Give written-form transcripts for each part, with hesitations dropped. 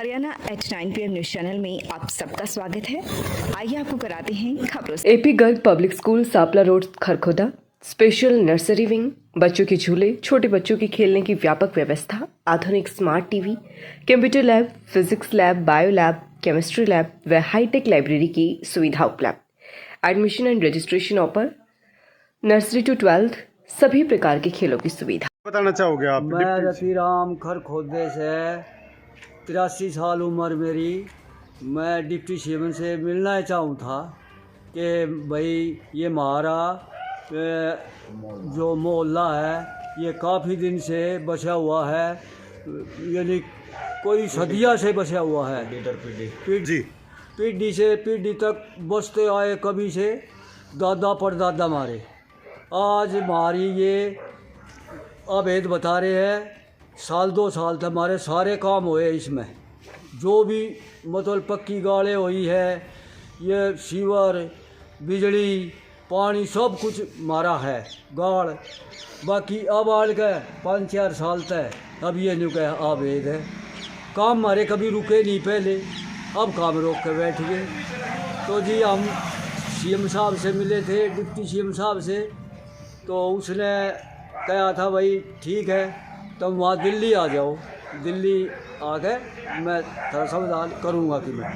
Haryana at 9 PM news channel में आप सबका स्वागत है। आइए आपको कराते हैं खबरों से। AP Garg public school Sapla road Kharkhoda special nursery wing, बच्चों के झूले, छोटे बच्चों के खेलने की व्यापक व्यवस्था, आधुनिक smart TV, computer lab, physics lab, bio lab, chemistry lab व हाईटेक लाइब्रेरी की सुविधा उपलब्ध। Admission and registration open. Nursery to 12th सभी प्रकार के खेलों की सुविधा। बताना चाहोगे आप? मैं रतिराम खरखोदे से 83 साल उम्र मेरी। मैं डिप्टी सीएम से मिलना चाहूँ था कि भाई ये हमारा जो मोहल्ला है ये काफ़ी दिन से बचा हुआ है, यानी कोई सदिया से बचा हुआ है। पीढ़ी से पीढ़ी तक बसते आए कभी से दादा परदादा हमारे। आज हमारी ये अवैध बता रहे हैं, साल 2 साल तक हमारे सारे काम हुए इसमें, जो भी मतलब पक्की गाड़े हुई है, ये सीवर, बिजली, पानी सब कुछ हमारा है गाड़। बाकी अब आड़ के 5-4 साल तक अब ये नहीं कह अवैध है। काम हमारे कभी रुके नहीं पहले, अब काम रोक के बैठ गए। तो जी हम सीएम साहब से मिले थे, डिप्टी सीएम साहब से, तो उसने कहा था भाई ठीक है तुम वहाँ दिल्ली आ जाओ, दिल्ली आके मैं थोड़ा समाधान करूँगा कि मैं।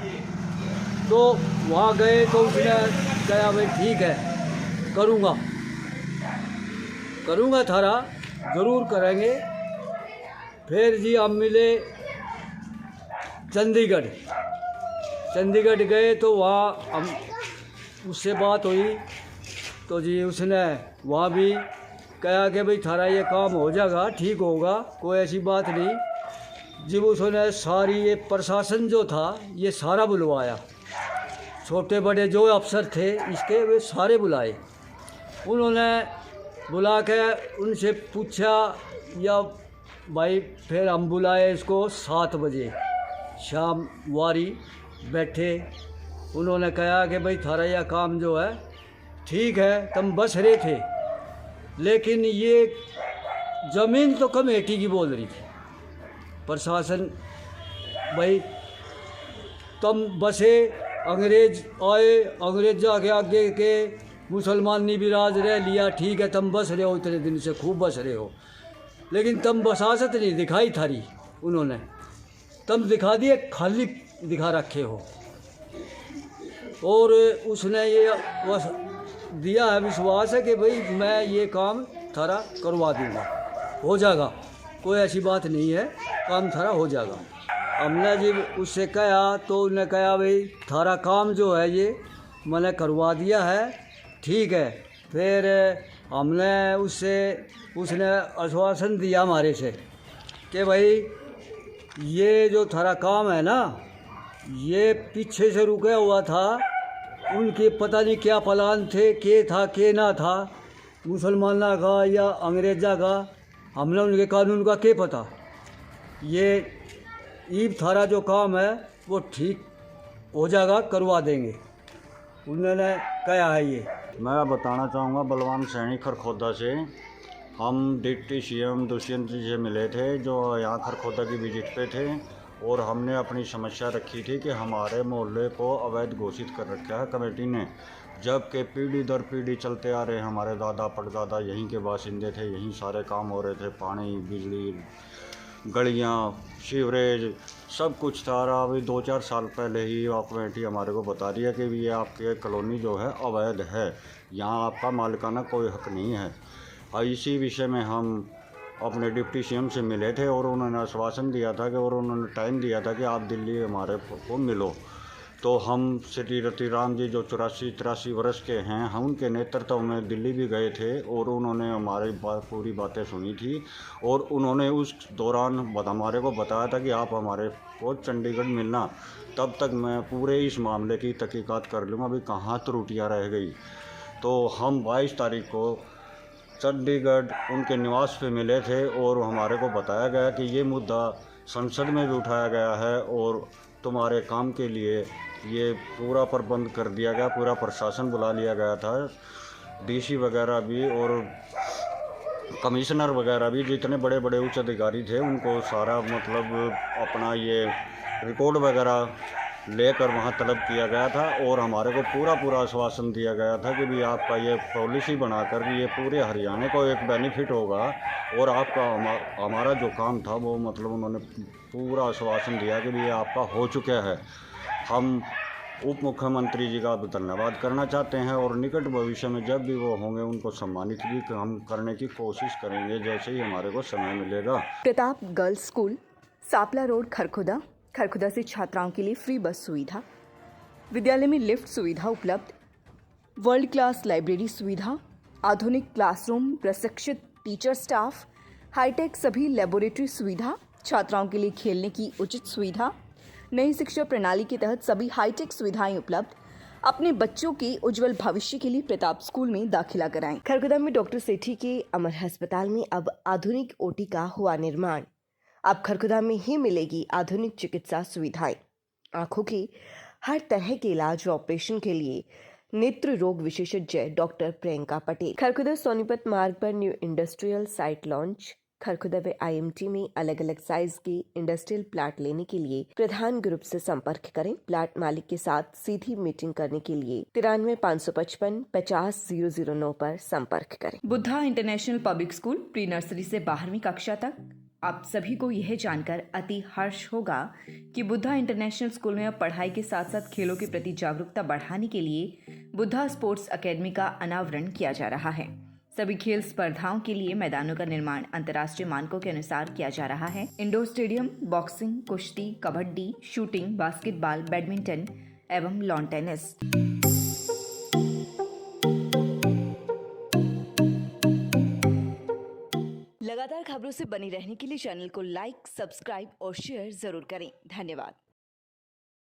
तो वहाँ गए तो उसने कहा भाई ठीक है करूँगा थारा ज़रूर करेंगे। फिर जी हम मिले चंडीगढ़ गए तो वहाँ हम उससे बात हुई, तो जी उसने वहाँ भी कहा कि भाई थारा ये काम हो जाएगा, ठीक होगा, कोई ऐसी बात नहीं। जब उसने सारी ये प्रशासन जो था ये सारा बुलवाया, छोटे बड़े जो अफसर थे इसके वे सारे बुलाए। उन्होंने बुला के उनसे पूछा या भाई, फिर हम बुलाए इसको 7 बजे शाम वारी बैठे। उन्होंने कहा कि भाई थारा यह काम जो है ठीक है, तुम बस रहे थे, लेकिन ये ज़मीन तो कमेटी की बोल रही थी प्रशासन। भाई तुम बसे, अंग्रेज आए, अंग्रेज जाके आगे के मुसलमान ने भी राज रह लिया, ठीक है तुम बस रहे हो, इतने दिन से खूब बस रहे हो, लेकिन तुम बसासत नहीं दिखाई थारी। उन्होंने तुम दिखा दिए, खाली दिखा रखे हो। और उसने ये दिया है विश्वास है कि भाई मैं ये काम थारा करवा दूँगा, हो जाएगा, कोई ऐसी बात नहीं है, काम थारा हो जाएगा। हमने जब उससे कहा तो उन्होंने कहा भाई थारा काम जो है ये मैंने करवा दिया है, ठीक है। फिर उसने आश्वासन दिया हमारे से कि भाई ये जो थारा काम है ना, ये पीछे से रुका हुआ था, उनके पता नहीं क्या प्लान थे, के था के ना था, मुसलमाना का या अंग्रेजा का, हमने उनके कानून का क्या पता। ये ईब थारा जो काम है वो ठीक हो जाएगा, करवा देंगे, उन्होंने कहा है। ये मैं बताना चाहूँगा बलवान सैनी खरखोदा से। हम डिप्टी सीएम दुष्यंत जी से मिले थे जो यहाँ खरखोदा की विजिट पे थे, और हमने अपनी समस्या रखी थी कि हमारे मोहल्ले को अवैध घोषित कर रखा है कमेटी ने, जबकि पीढ़ी दर पीढ़ी चलते आ रहे, हमारे दादा परदादा यहीं के बासिंदे थे, यहीं सारे काम हो रहे थे, पानी, बिजली, गलियाँ, सीवरेज, सब कुछ था। अभी 2-4 साल पहले ही कमेटी हमारे को बता रही है कि ये आपके कॉलोनी जो है अवैध है, यहाँ आपका मालिकाना कोई हक नहीं है। और इसी विषय में हम अपने डिप्टी सीएम से मिले थे, और उन्होंने आश्वासन दिया था कि, और उन्होंने टाइम दिया था कि आप दिल्ली हमारे को मिलो। तो हम श्री रतिराम जी जो 84-83 वर्ष के हैं, हम उनके नेतृत्व में दिल्ली भी गए थे, और उन्होंने हमारी पूरी बातें सुनी थी, और उन्होंने उस दौरान हमारे को बताया था कि आप हमारे को चंडीगढ़ मिलना, तब तक मैं पूरे इस मामले की तहकीकात कर लूँगा अभी कहाँ त्रुटियाँ रह गई। तो हम 22 तारीख को चंडीगढ़ उनके निवास पे मिले थे, और हमारे को बताया गया कि ये मुद्दा संसद में भी उठाया गया है, और तुम्हारे काम के लिए ये पूरा प्रबंध कर दिया गया, पूरा प्रशासन बुला लिया गया था, डीसी वगैरह भी और कमिश्नर वगैरह भी, जितने बड़े बड़े उच्च अधिकारी थे उनको सारा मतलब अपना ये रिकॉर्ड वगैरह लेकर वहाँ तलब किया गया था और हमारे को पूरा आश्वासन दिया गया था कि भी आपका ये पॉलिसी बनाकर भी ये पूरे हरियाणा को एक बेनिफिट होगा और आपका हमारा जो काम था वो मतलब उन्होंने पूरा आश्वासन दिया कि भी ये आपका हो चुका है। हम उप मुख्यमंत्री जी का धन्यवाद करना चाहते हैं और निकट भविष्य में जब भी वो होंगे उनको सम्मानित भी हम करने की कोशिश करेंगे जैसे ही हमारे को समय मिलेगा। Pratap girls school, Sapla road, Kharkhoda. Kharkhoda से छात्राओं के लिए फ्री बस सुविधा, विद्यालय में लिफ्ट सुविधा उपलब्ध, वर्ल्ड क्लास लाइब्रेरी सुविधा, आधुनिक क्लासरूम, प्रशिक्षित टीचर स्टाफ, हाईटेक सभी लेबोरेटरी सुविधा, छात्राओं के लिए खेलने की उचित सुविधा, नई शिक्षा प्रणाली के तहत सभी हाईटेक सुविधाएं उपलब्ध। अपने बच्चों के उज्जवल भविष्य के लिए प्रताप स्कूल में दाखिला कराएं। खरगोदा में डॉक्टर सेठी के अमर अस्पताल में अब आधुनिक ओटी का हुआ निर्माण। अब खरगोदा में ही मिलेगी आधुनिक चिकित्सा सुविधाएं। आंखों के हर तरह के इलाज व ऑपरेशन के लिए नेत्र रोग विशेषज्ञ डॉक्टर प्रियंका पटेल। खरगोदा सोनीपत मार्ग पर new industrial site launch. Kharghoda व IMT में अलग अलग साइज के इंडस्ट्रियल प्लाट लेने के लिए प्रधान ग्रुप से संपर्क करें। प्लाट मालिक के साथ सीधी मीटिंग करने के लिए 93 555 50 009 पर संपर्क करें। Buddha international public school pre nursery से 12वीं कक्षा तक। आप सभी को यह जानकर अति हर्ष होगा कि बुद्धा इंटरनेशनल स्कूल में अब पढ़ाई के साथ साथ खेलों के प्रति जागरूकता बढ़ाने के लिए बुद्धा स्पोर्ट्स अकेडमी का अनावरण किया जा रहा है। सभी खेल स्पर्धाओं के लिए मैदानों का निर्माण अंतर्राष्ट्रीय मानकों के अनुसार किया जा रहा है। इंडोर स्टेडियम, बॉक्सिंग, कुश्ती, कबड्डी, शूटिंग, बास्केटबॉल, बैडमिंटन एवं लॉन टेनिस। लगातार खबरों से बनी रहने के लिए चैनल को लाइक, सब्सक्राइब और शेयर जरूर करें। धन्यवाद।